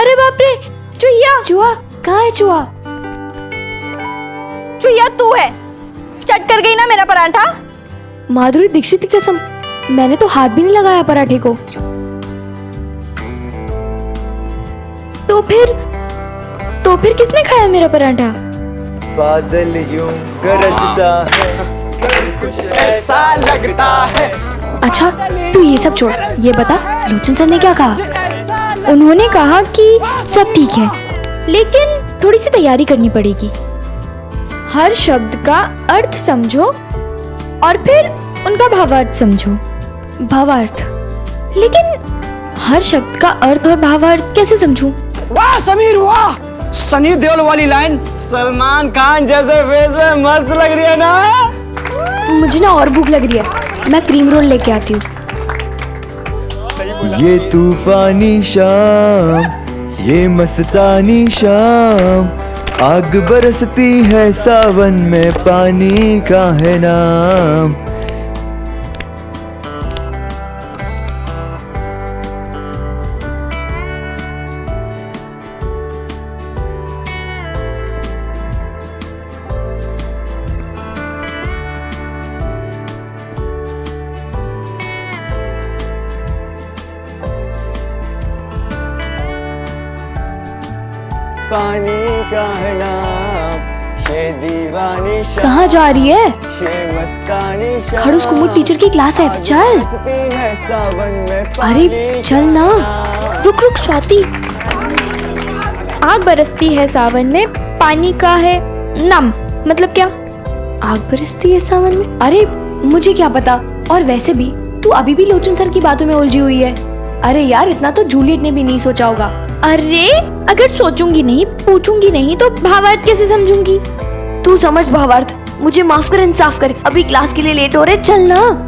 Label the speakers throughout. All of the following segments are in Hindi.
Speaker 1: अरे बाप रे, चुहिया।
Speaker 2: चूहा कहाँ है? चूहा
Speaker 1: चुहिया तू है, चट कर गई ना मेरा पराठा।
Speaker 2: माधुरी दीक्षित की कसम, मैंने तो हाथ भी नहीं लगाया पराठे को। तो फिर किसने खाया मेरा पराठा?
Speaker 3: बादल यूं गरजता है, कुछ ऐसा लगता है।
Speaker 2: अच्छा तू ये सब छोड़, ये बता लोचन सर ने क्या कहा?
Speaker 1: उन्होंने कहा कि सब ठीक है, लेकिन थोड़ी सी तैयारी करनी पड़ेगी। हर शब्द का अर्थ समझो और फिर उनका भावार्थ समझो।
Speaker 2: भावार्थ?
Speaker 1: लेकिन हर शब्द का अर्थ और भावार्थ कैसे समझूं?
Speaker 3: वाह समीर वाह, सनी देओल वाली लाइन सलमान खान जैसे फेस में मस्त लग रही है ना।
Speaker 2: मुझे ना और भूख लग रही है, मैं क्रीम रोल लेके आती हूँ।
Speaker 4: ये तूफानी शाम, ये मस्तानी शाम, आग बरसती है सावन में, पानी का है नाम।
Speaker 3: पानी का है नाम, ये दीवानी शाम,
Speaker 2: कहाँ जा रही है?
Speaker 3: ये मस्तानी शाम,
Speaker 2: खड़ूस कुमुद टीचर की क्लास है, चल।
Speaker 3: बरसती है सावन में,
Speaker 2: अरे
Speaker 3: पानी
Speaker 2: चल
Speaker 3: का
Speaker 2: ना।
Speaker 3: नाम।
Speaker 1: रुक रुक स्वाति, आग बरसती है सावन में, पानी का है नम, मतलब क्या?
Speaker 2: आग बरसती है सावन में? अरे मुझे क्या पता। और वैसे भी तू अभी भी लोचन सर की बातों में उलझी हुई है। अरे यार इतना तो जूलियट ने भी नहीं सोचा होगा।
Speaker 1: अरे अगर सोचूंगी नहीं, पूछूंगी नहीं, तो भावार्थ कैसे समझूंगी?
Speaker 2: तू समझ भावार्थ, मुझे माफ कर, इंसाफ कर, अभी क्लास के लिए लेट हो रहे, चल ना।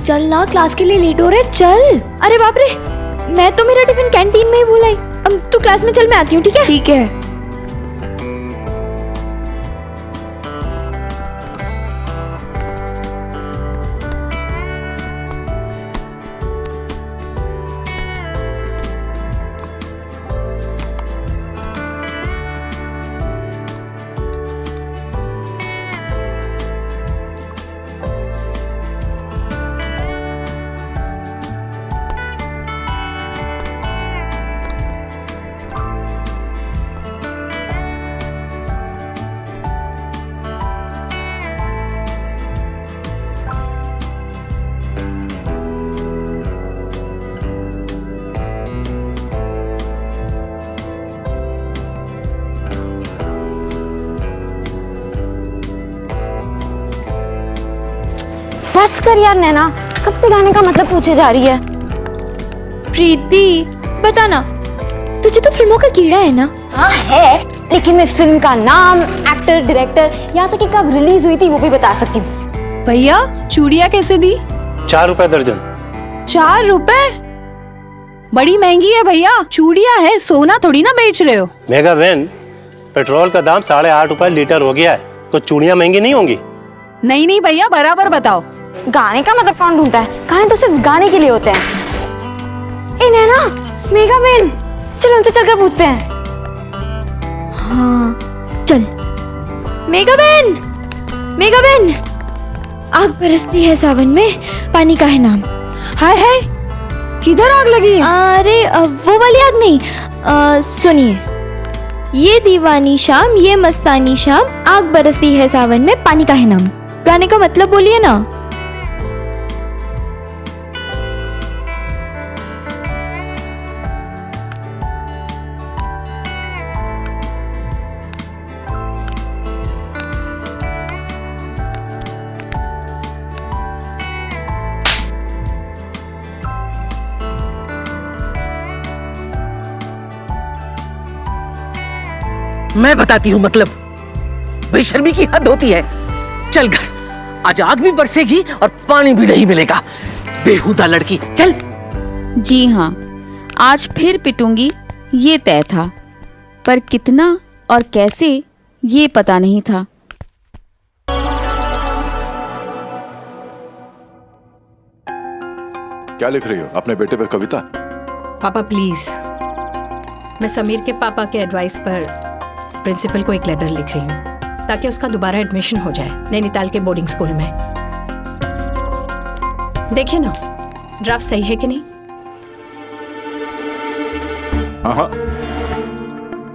Speaker 2: चल ना, क्लास के लिए लेट हो रहे, चल।
Speaker 1: अरे बाप रे, मैं तो मेरा टिफिन कैंटीन में ही भूल आई। अब तू क्लास में चल, मैं आती हूँ, ठीक है?
Speaker 2: ठीक है।
Speaker 5: बस कर यार नैना, कब से गाने का मतलब पूछे जा रही है।
Speaker 1: प्रीति बता ना, तुझे तो फिल्मों का कीड़ा है ना?
Speaker 5: हाँ है, लेकिन मैं फिल्म का नाम, एक्टर, डायरेक्टर, यहाँ तक कि कब रिलीज हुई थी वो भी बता सकती हूँ।
Speaker 6: भैया चूड़ियाँ कैसे दी?
Speaker 7: 4 रुपए दर्जन।
Speaker 6: 4 रुपए? बड़ी महंगी है भैया, चूड़ियाँ है, सोना थोड़ी ना बेच रहे हो।
Speaker 7: मेगा बहन, पेट्रोल का दाम 8.5 रुपए लीटर हो गया है, तो चूड़ियाँ महंगी नहीं होंगी?
Speaker 6: नहीं नहीं भैया, बराबर बताओ।
Speaker 5: गाने का मतलब कौन ढूंढता है? गाने तो सिर्फ गाने के लिए होते हैं। ए नैना, मेगा बहन, चलो उनसे चलकर पूछते हैं।
Speaker 1: हाँ चल। मेगा बहन, मेगा बहन, आग बरसती है सावन में, पानी का है नाम।
Speaker 6: हाय हाय, किधर आग लगी?
Speaker 1: अरे वो वाली आग नहीं, सुनिए। ये दीवानी शाम, ये मस्तानी शाम, आग बरसती है सावन में, पानी का है नाम। गाने का मतलब बोलिए ना।
Speaker 8: मैं बताती हूँ मतलब, बेशर्मी की हद होती है। चल घर, आज आग भी बरसेगी और पानी भी नहीं मिलेगा। बेहुदा लड़की, चल।
Speaker 6: जी हाँ, आज फिर पिटूंगी ये तय था, पर कितना और कैसे ये पता नहीं था।
Speaker 9: क्या लिख रही हो? अपने बेटे पे कविता?
Speaker 10: पापा प्लीज, मैं समीर के पापा के एडवाइस पर प्रिंसिपल को एक लेटर लिख रही हूँ ताकि उसका दोबारा एडमिशन हो जाए नैनीताल के बोर्डिंग स्कूल में। देखिए ना, ड्राफ्ट सही है कि नहीं?
Speaker 9: हाँ,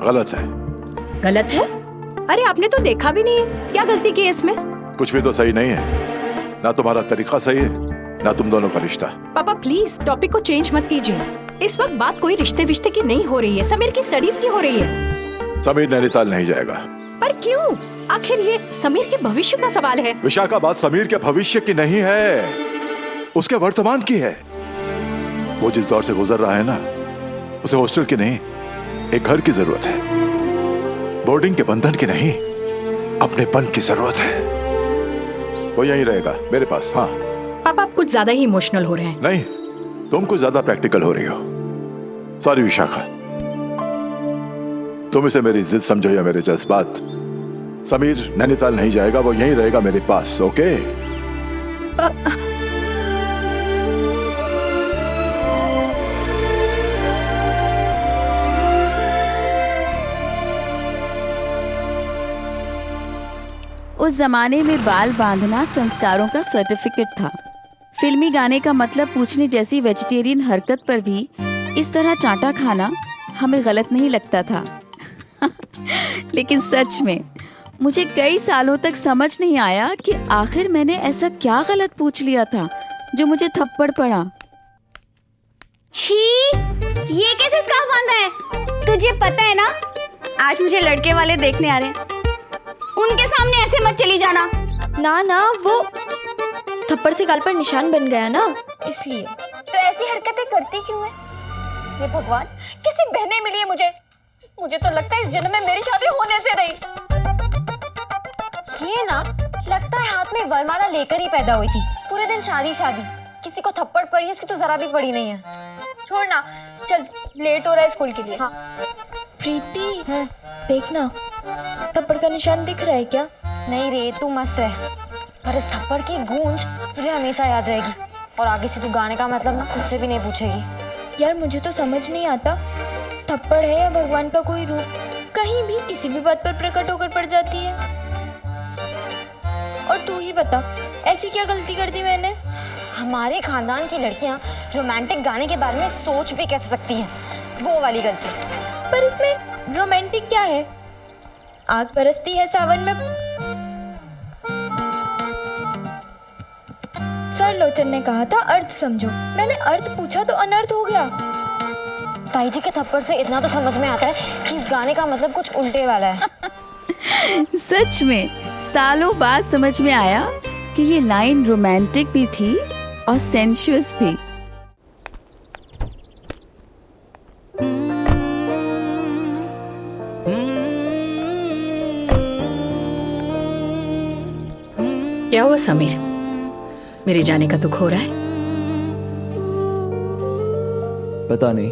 Speaker 9: गलत है।
Speaker 10: गलत है? अरे आपने तो देखा भी नहीं है, क्या गलती की है इसमें?
Speaker 9: कुछ भी तो सही नहीं है। ना तुम्हारा तरीका सही है, ना तुम दोनों का रिश्ता।
Speaker 10: पापा प्लीज टॉपिक को चेंज मत कीजिए। इस वक्त बात कोई रिश्ते की नहीं हो रही है, समीर की स्टडीज की हो रही है।
Speaker 9: समीर नैनीताल नहीं जाएगा।
Speaker 10: पर क्यों? आखिर ये समीर के भविष्य का सवाल है।
Speaker 9: विशाखा, बात समीर के भविष्य की नहीं है, उसके वर्तमान की है। वो जिस दौर से गुजर रहा है ना, उसे हॉस्टल की नहीं, एक घर की जरूरत है। बोर्डिंग के बंधन की नहीं, अपनेपन की जरूरत है। वो यहीं रहेगा मेरे पास। हाँ
Speaker 10: पापा, आप कुछ ज्यादा ही इमोशनल हो रहे हैं।
Speaker 9: नहीं, तुम कुछ ज्यादा प्रैक्टिकल हो रही हो। सॉरी विशाखा, तुम इसे मेरी जिद समझो या मेरे जज्बात। समीर नैनीताल नहीं जाएगा, वो यहीं रहेगा मेरे पास। ओके?
Speaker 6: उस जमाने में बाल बांधना संस्कारों का सर्टिफिकेट था। फिल्मी गाने का मतलब पूछने जैसी वेजिटेरियन हरकत पर भी इस तरह चांटा खाना हमें गलत नहीं लगता था। लेकिन सच में मुझे कई सालों तक समझ नहीं आया कि आखिर मैंने ऐसा क्या गलत पूछ लिया था जो मुझे थप्पड़ पड़ा।
Speaker 5: छी, ये कैसे स्कार्फ बांधा है? तुझे पता है ना, आज मुझे लड़के वाले देखने आ रहे हैं। उनके सामने ऐसे मत चली जाना।
Speaker 1: ना, वो थप्पड़ से गाल पर निशान बन गया ना, इसलिए।
Speaker 5: तो ऐसी हरकतें करती क्यों है? हे भगवान, कैसी बहनें मिली है मुझे। मुझे तो लगता है इस जन्म में मेरी शादी होने से रही। ये ना, लगता है हाथ में वरमाला लेकर ही पैदा हुई थी। पूरे दिन शादी किसी को थप्पड़ पड़ी, उसकी तो जरा भी पड़ी नहीं है। छोड़ ना, चल लेट हो रहा है स्कूल के लिए। हाँ।
Speaker 1: प्रीति, देखना, थप्पड़ का निशान दिख रहा है क्या?
Speaker 5: नहीं रे, तू मस्त है, पर इस थप्पड़ की गूंज तुझे हमेशा याद रहेगी। और आगे से तू गाने का मतलब ना खुद से भी नहीं पूछेगी।
Speaker 1: यार मुझे तो समझ नहीं आता, थप्पड़ है या भगवान का कोई रूप, कहीं भी किसी भी बात पर प्रकट होकर पड़ जाती है। और तू ही बता, ऐसी क्या गलती कर दी मैंने?
Speaker 5: हमारे खानदान की लड़कियां रोमांटिक गाने के बारे में सोच भी कैसे सकती हैं? वो वाली गलती।
Speaker 1: पर इसमें रोमांटिक क्या है? आग बरसती है सावन में। सर लोचन ने कहा था अर्थ समझो, मैंने अर्थ पूछा तो अनर्थ हो गया।
Speaker 5: ताई जी के थप्पड़ से इतना तो समझ में आता है कि इस गाने का मतलब कुछ उल्टे वाला है।
Speaker 6: सच में सालों बाद समझ में आया कि ये लाइन रोमांटिक भी थी और सेंशुअस भी।
Speaker 10: क्या हुआ समीर, मेरे जाने का दुख हो रहा है?
Speaker 4: पता नहीं।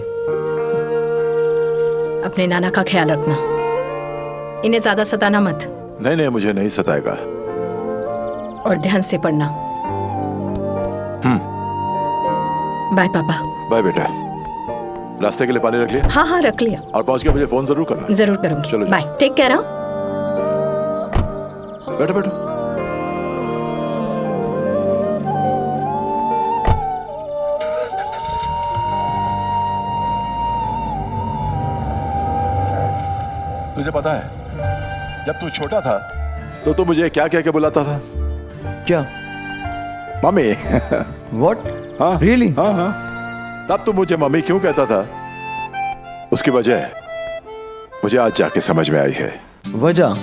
Speaker 10: अपने नाना का ख्याल रखना, इन्हें ज्यादा सताना मत।
Speaker 9: नहीं, मुझे नहीं सताएगा।
Speaker 10: और ध्यान से पढ़ना। बाय पापा।
Speaker 9: बाय बेटा। रास्ते के लिए पानी रख लिया?
Speaker 10: हाँ रख लिया।
Speaker 9: और पहुंच के मुझे फोन जरूर करना।
Speaker 10: जरूर करूंगी।
Speaker 9: चलो
Speaker 10: बाय, टेक केयर।
Speaker 9: बैठो। तुझे पता है, जब तू छोटा था तो तू मुझे क्या कह के बुलाता था?
Speaker 4: क्या?
Speaker 9: मम्मी।
Speaker 4: What?
Speaker 9: हाँ
Speaker 4: Really?
Speaker 9: हाँ। तब तू मुझे मम्मी क्यों कहता था, उसकी वजह मुझे आज जाके समझ में आई है।
Speaker 4: वजह?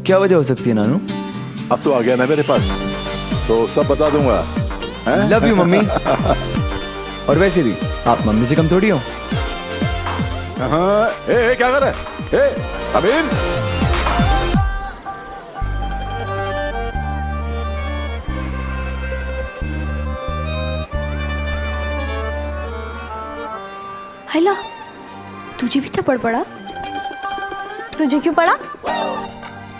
Speaker 4: क्या वजह हो सकती है नानू?
Speaker 9: अब तो आ गया ना मेरे पास, तो सब बता दूंगा।
Speaker 4: Love you mummy. और वैसे भी आप मम्मी से कम थोड़ी हो।
Speaker 9: हाँ, क्या कर रहा है? अमीर,
Speaker 2: हैला, तुझे भी थप्पड़ पड़ा?
Speaker 1: तुझे क्यों पड़ा?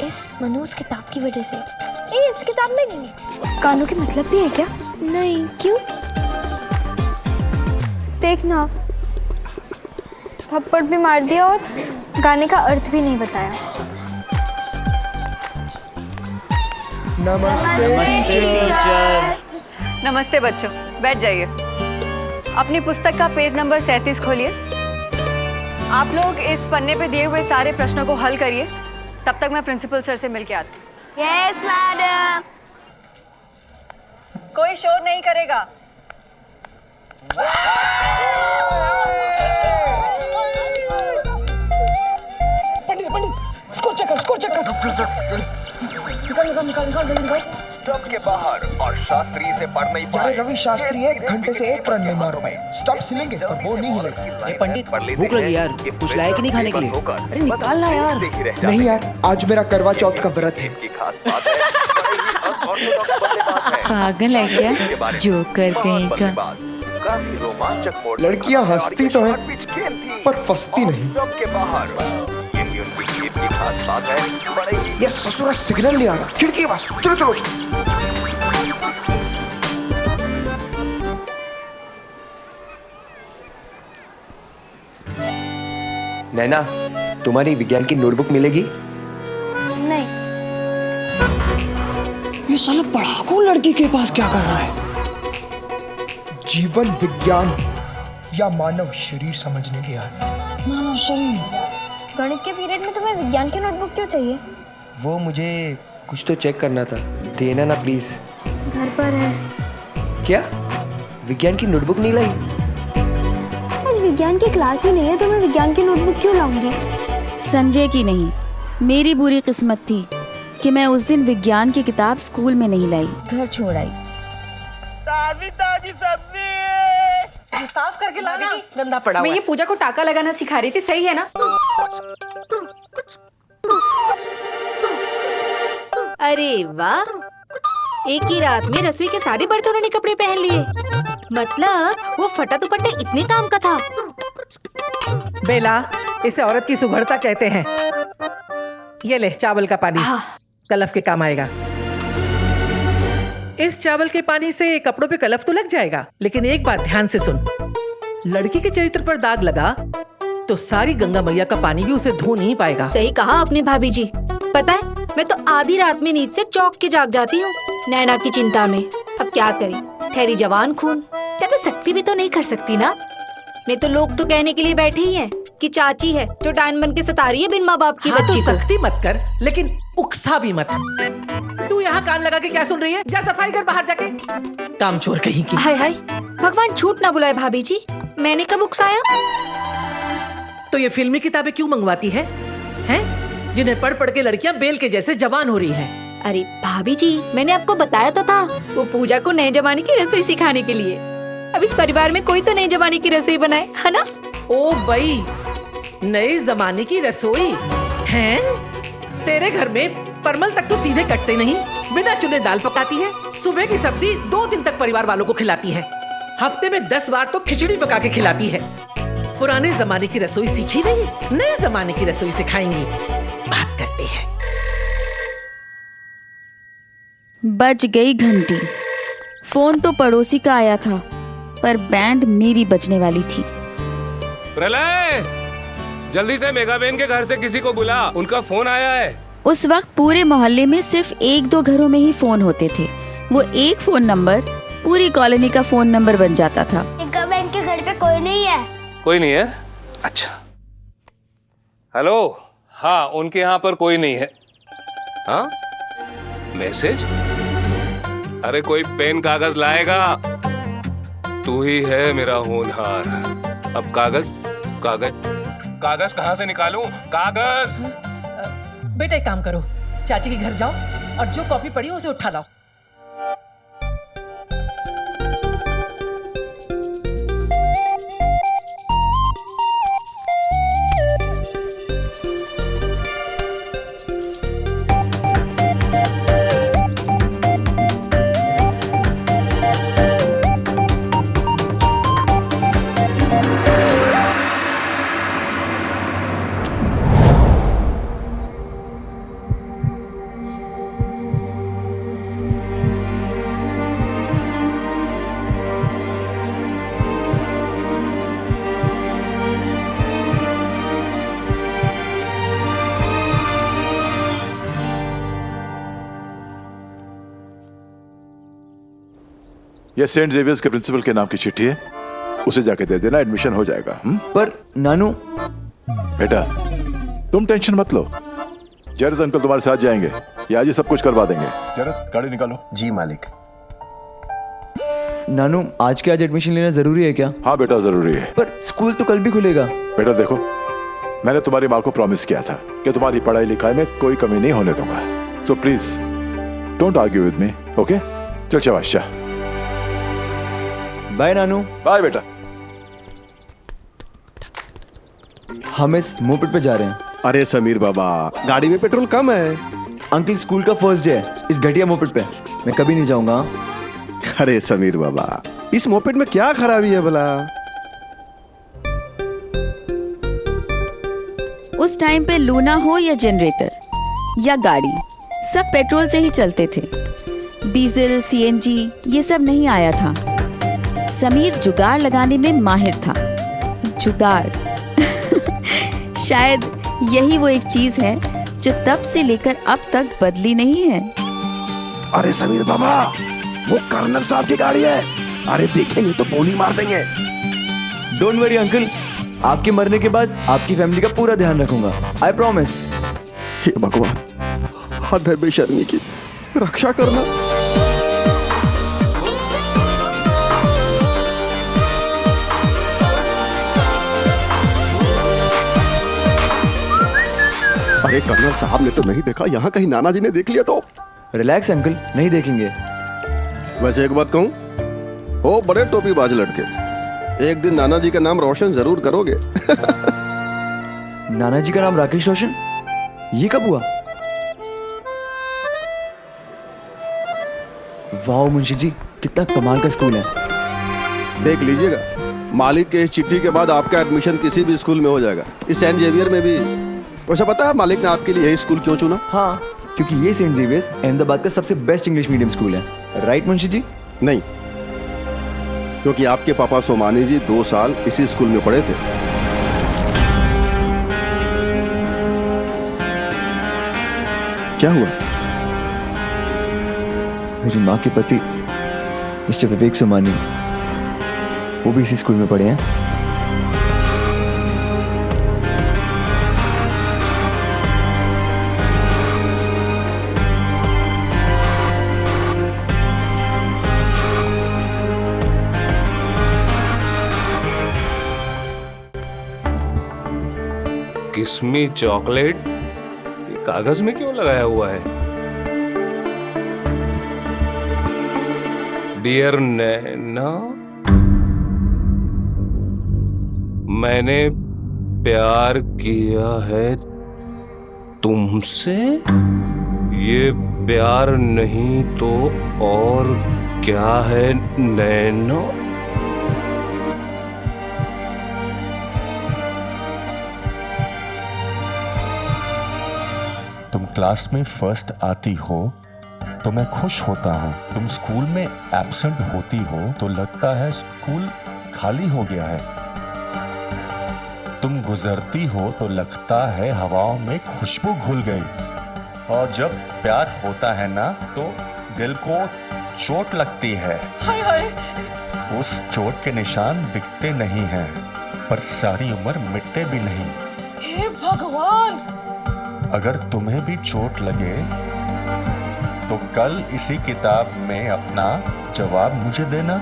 Speaker 2: इस मनोज किताब की वजह से।
Speaker 1: इस किताब में कानों के मतलब भी है क्या?
Speaker 2: नहीं, क्यों?
Speaker 1: देखना, थप्पड़ भी मार दिया और गाने का अर्थ भी नहीं बताया।
Speaker 11: नमस्ते बच्चों, बैठ जाइए। अपनी पुस्तक का पेज नंबर 37 खोलिए। आप लोग इस पन्ने पे दिए हुए सारे प्रश्नों को हल करिए। तब तक मैं प्रिंसिपल सर से मिलके आती हूँ।
Speaker 5: Yes madam.
Speaker 11: कोई शोर नहीं करेगा।
Speaker 12: स्टॉप के बाहर और शास्त्री से पढ़ नहीं पाए।
Speaker 13: रवि शास्त्री 1 घंटे से 1 रन नहीं मार पाए। स्टॉप सिलेंगे पर वो नहीं हिलेगा।
Speaker 3: पंडित, भूख लगी यार, कुछ लाए कि नहीं खाने के लिए?
Speaker 13: अरे निकालना यार। नहीं यार, आज मेरा करवा चौथ का व्रत है।
Speaker 6: पागल है क्या? जोकर कहीं का।
Speaker 12: काफी रोमांचक मोड़।
Speaker 13: लड़कियां हंसती तो हैं पर फंसती नहीं।
Speaker 12: के बाहर उनकी जीत की खास बात है।
Speaker 13: ये ससुरा सिग्नल नहीं आ रहा। खिड़की के पास चलो चलो चलो।
Speaker 4: नैना, तुम्हारी विज्ञान की नोटबुक मिलेगी?
Speaker 1: नहीं।
Speaker 3: ये साला पढ़ाकू लड़की के पास क्या कर रहा है?
Speaker 13: जीवन विज्ञान या मानव शरीर समझने गया है।
Speaker 3: मानव शरीर।
Speaker 1: गणित के पीरियड में तुम्हें विज्ञान की नोटबुक क्यों चाहिए?
Speaker 4: वो मुझे कुछ तो चेक करना था, देना ना प्लीज।
Speaker 1: घर पर है।
Speaker 4: क्या विज्ञान की नोटबुक नहीं लाई?
Speaker 1: आज विज्ञान की क्लास ही नहीं है तो मैं विज्ञान की नोटबुक क्यों लाऊंगी?
Speaker 6: संजय की नहीं, मेरी बुरी किस्मत थी कि मैं उस दिन विज्ञान की किताब स्कूल में नहीं लाई, घर छोड़ आई।
Speaker 8: ताजी ताजी सब्जी
Speaker 10: साफ करके लाना।
Speaker 8: गंदा पड़ा।
Speaker 10: मैं ये पूजा को टाका लगाना सिखा रही थी, सही है ना?
Speaker 14: अरे वाह, एक ही रात में रसोई के सारे बर्तनों ने कपड़े पहन लिए। मतलब वो फटा दुपट्टा इतने काम का था।
Speaker 8: बेला, इसे औरत की सुघड़ता कहते हैं। ये ले चावल का पानी। कलफ के काम आएगा। इस चावल के पानी से कपड़ों पे कलफ तो लग जाएगा, लेकिन एक बात ध्यान से सुन। लड़की के चरित्र पर दाग लगा तो सारी गंगा मैया का पानी भी उसे धो नहीं पाएगा।
Speaker 14: सही कहा आपने भाभी जी। पता है, मैं तो आधी रात में नींद से चौंक के जाग जाती हूँ नैना की चिंता में। अब क्या करें, ठहरी जवान खून, ज्यादा सख्ती भी तो नहीं कर सकती ना। नहीं तो लोग तो कहने के लिए बैठे ही हैं कि चाची है जो डायन बन के सता रही है बिन माँ बाप की बच्ची
Speaker 8: तो सख्ती मत कर, लेकिन उकसा भी मत। तू यहाँ कान लगा के क्या सुन रही है? जा सफाई कर बाहर जाके। काम चोर कहीं की।
Speaker 14: हाय हाय, भगवान झूठ ना बुलाए भाभी जी, मैंने कब उकसाया?
Speaker 8: तो ये फिल्मी किताबें क्यों मंगवाती है? हैं? जिन्हें पढ़ पढ़ के लड़कियां बेल के जैसे जवान हो रही हैं।
Speaker 14: अरे भाभी जी, मैंने आपको बताया तो था, वो पूजा को नए जमाने की रसोई सिखाने के लिए। अब इस परिवार में कोई तो नए जमाने की रसोई बनाए, है ना?
Speaker 8: ओ भाई, नए जमाने की रसोई हैं? तेरे घर में परमल तक तो सीधे कटते नहीं, बिना चुने दाल पकाती है, सुबह की सब्जी 2 दिन तक परिवार वालों को खिलाती है, हफ्ते में 10 बार तो खिचड़ी पका के खिलाती है। पुराने जमाने की रसोई सीखी नहीं, नए जमाने की रसोई सिखाएंगी। बात करते हैं।
Speaker 6: बज गई घंटी। फोन तो पड़ोसी का आया था, पर बैंड मेरी बजने वाली थी।
Speaker 15: प्रलय, जल्दी से मेगा बहन के घर से किसी को बुला, उनका फोन आया है।
Speaker 6: उस वक्त पूरे मोहल्ले में सिर्फ 1-2 घरों में ही फोन होते थे। वो एक फोन नंबर पूरी कॉलोनी का फोन नंबर बन जाता था।
Speaker 5: मेगा बहन के घर पे कोई नहीं है।
Speaker 15: कोई नहीं है? अच्छा। हेलो, हाँ, उनके यहाँ पर कोई नहीं है। हाँ, मैसेज? अरे कोई पेन कागज लाएगा? तू ही है मेरा होनहार। अब कागज कागज कागज कहाँ से निकालूं? कागज।
Speaker 8: बेटा एक काम करो, चाची के घर जाओ और जो कॉपी पड़ी उसे उठा लाओ।
Speaker 9: ये सेंट जेवियर्स के प्रिंसिपल के नाम की चिट्ठी है, उसे जाके दे देना, एडमिशन हो जाएगा।
Speaker 4: पर नानू।
Speaker 9: बेटा तुम टेंशन मत लो, जरद अंकल तुम्हारे साथ जाएंगे, ये आज ही सब कुछ करवा देंगे। जरद गाड़ी निकालो।
Speaker 13: जी मालिक।
Speaker 4: नानू आज के आज एडमिशन लेना जरूरी है क्या?
Speaker 9: हाँ बेटा जरूरी है।
Speaker 4: पर स्कूल तो कल भी खुलेगा।
Speaker 9: बेटा देखो, मैंने तुम्हारी माँ को प्रॉमिस किया था कि तुम्हारी पढ़ाई लिखाई में कोई कमी नहीं होने दूंगा। So please don't argue with me, okay? चल शाबाश।
Speaker 4: बाय नानू।
Speaker 9: बाय बेटा।
Speaker 4: हम इस मोपेड पे जा रहे हैं।
Speaker 16: अरे समीर बाबा, गाड़ी में पेट्रोल कम है।
Speaker 4: अंकल स्कूल का फर्स्ट डे है इस घटिया मोपेड पे, मैं कभी नहीं जाऊंगा।
Speaker 16: अरे समीर बाबा, इस मोपेड में क्या खराबी है भला?
Speaker 6: उस टाइम पे लूना हो या जनरेटर या गाड़ी, सब पेट्रोल से ही चलते थे। डीजल, सीएनजी ये सब नहीं आया था। समीर जुगाड़ लगाने में माहिर था। जुगाड़ शायद यही वो एक चीज है जो तब से लेकर अब तक बदली नहीं है।
Speaker 16: अरे समीर बाबा, वो कर्नल साहब की गाड़ी है। अरे देखेंगे तो गोली मार देंगे।
Speaker 4: डोंट वरी अंकल, आपके मरने के बाद आपकी फैमिली का पूरा ध्यान रखूंगा, आई प्रॉमिस।
Speaker 16: हे भगवान, हद है बेशर्मी की, रक्षा करना। अरे कर्नल साहब ने तो नहीं देखा, यहाँ कहीं नाना जी ने देख लिया तो?
Speaker 4: रिलैक्स अंकल, नहीं देखेंगे।
Speaker 16: वैसे एक बात कहूँ, हो बड़े टोपीबाज लड़के, एक दिन नाना जी का नाम रोशन जरूर करोगे।
Speaker 4: नाना जी का नाम राकेश रोशन? ये कब हुआ? वाह मुंशी जी, कितना कमाल का स्कूल है।
Speaker 16: देख लीजिएगा, मालिक के इस चिट्ठी के बाद आपका एडमिशन किसी भी स्कूल में हो जाएगा, इस सेंट जेवियर में भी। वैसे पता है मालिक ने आपके लिए यही स्कूल क्यों चुना?
Speaker 4: हाँ, क्योंकि ये सेंट जेवियर्स अहमदाबाद का सबसे बेस्ट इंग्लिश मीडियम स्कूल है। राइट मुंशी जी?
Speaker 16: नहीं, क्योंकि आपके पापा सोमानी जी 2 साल इसी स्कूल में पढ़े थे। क्या हुआ?
Speaker 4: मेरी माँ के पति मिस्टर विवेक सोमानी, वो भी इसी स्कूल में पढ़े हैं।
Speaker 15: किस्मी चॉकलेट ये कागज में क्यों लगाया हुआ है? डियर नैना, मैंने प्यार किया है तुमसे। ये प्यार नहीं तो और क्या है नैना?
Speaker 17: तुम क्लास में फर्स्ट आती हो तो मैं खुश होता हूँ। तुम स्कूल में एब्सेंट होती हो तो लगता है स्कूल खाली हो गया है। तुम गुजरती हो तो लगता है हवाओं में खुशबू घुल गई। और जब प्यार होता है ना तो दिल को चोट लगती है।
Speaker 8: हाय हाय।
Speaker 17: उस चोट के निशान दिखते नहीं हैं, पर सारी उम्र मिटते भी नहीं।
Speaker 8: हे भगवान!
Speaker 17: अगर तुम्हें भी चोट लगे तो कल इसी किताब में अपना जवाब मुझे देना।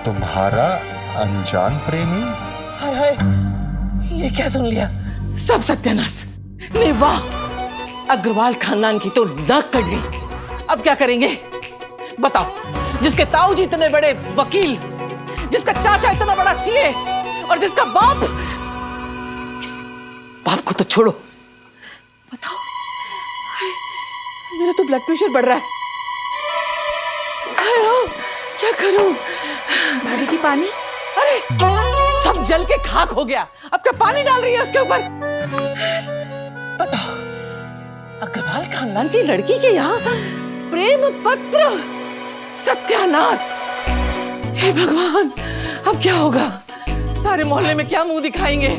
Speaker 17: तुम्हारा अनजान प्रेमी।
Speaker 8: हाय हाय, ये क्या सुन लिया? सब सत्यानाश। नहीं वाह, अग्रवाल खानदान की तो नाक कट गई। अब क्या करेंगे बताओ? जिसके ताऊ जी इतने बड़े वकील, जिसका चाचा इतना बड़ा सीए और जिसका बाप को तो छोड़ो, बताओ मेरा तो ब्लड प्रेशर बढ़ रहा है। हाय राम, क्या करूं?
Speaker 14: भाभी जी पानी।
Speaker 8: अरे सब जल के खाक हो गया, अब क्या पानी डाल रही है उसके ऊपर? बताओ, अग्रवाल खानदान की लड़की के यहाँ प्रेम पत्र। सत्यानाश। हे भगवान, अब क्या होगा? सारे मोहल्ले में क्या मुंह दिखाएंगे?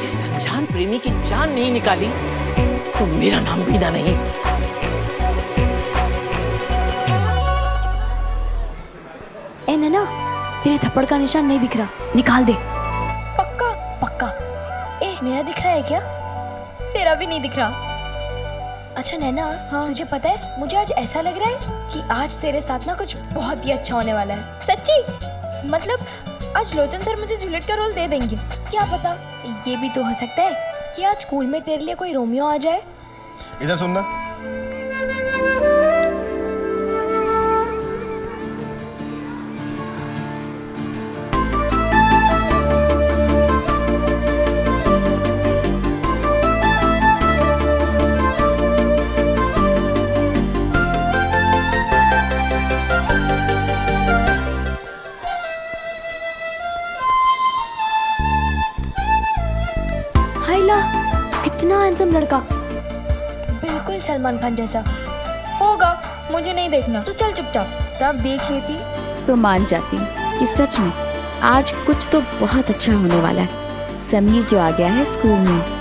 Speaker 8: इस अनजान प्रेमी की जान नहीं निकाली तो मेरा नाम बीना नहीं।
Speaker 2: ए नैना, तेरे थप्पड़ का निशान नहीं दिख रहा, निकाल दे।
Speaker 1: पक्का?
Speaker 2: पक्का। ए मेरा दिख रहा है क्या?
Speaker 1: तेरा भी नहीं दिख रहा।
Speaker 2: अच्छा नैना, हाँ? तुझे पता है मुझे आज ऐसा लग रहा है कि आज तेरे साथ ना कुछ बहुत ही अच्छा होने वाला है।
Speaker 1: सच्ची? मतलब आज लोचन सर मुझे जूलियट का रोल दे देंगे?
Speaker 2: क्या पता, ये भी तो हो सकता है कि आज स्कूल में तेरे लिए कोई रोमियो आ जाए।
Speaker 16: इधर सुनना।
Speaker 2: कितना हैंडसम लड़का, बिल्कुल सलमान खान जैसा।
Speaker 1: होगा, मुझे नहीं देखना, तू चल चुपचाप।
Speaker 6: तब देख लेती तो मान जाती कि सच में आज कुछ तो बहुत अच्छा होने वाला है। समीर जो आ गया है स्कूल में।